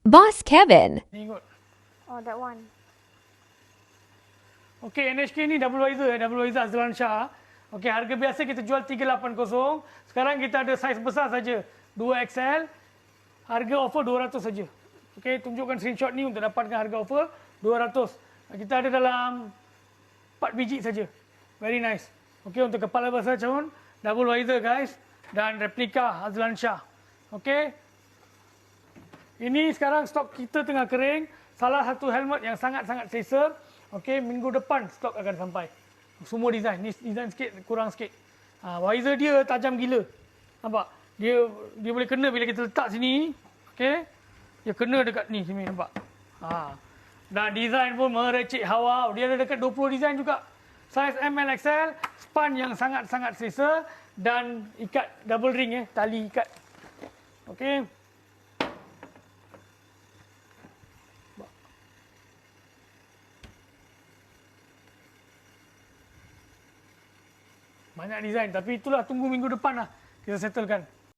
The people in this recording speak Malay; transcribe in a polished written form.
Boss Kevin. Ni kot. Oh, that one. Okey, NHK ni double wiser Azlan Shah. Okey, harga biasa kita jual 380. Sekarang kita ada saiz besar saja, 2XL. Harga offer 200 saja. Okey, tunjukkan screenshot ni untuk dapatkan harga offer 200. Kita ada dalam 4 biji saja. Very nice. Okey, untuk kepala besar caun, double wiser guys, dan replika Azlan Shah. Okey. Ini sekarang stok kita tengah kering. Salah satu helmet yang sangat-sangat selesa. Okey, minggu depan stok akan sampai. Semua design. Ni design sikit, kurang sikit. Wiser dia tajam gila. Nampak? Dia boleh kena bila kita letak sini. Okey. Dia kena dekat ni sini, nampak? Dan design pun merecik hawa. Dia ada dekat 20 design juga. Saiz ML XL, span yang sangat-sangat selesa dan ikat double ring tali ikat. Okey. Banyak design, tapi itulah, tunggu minggu depan lah kita settlekan.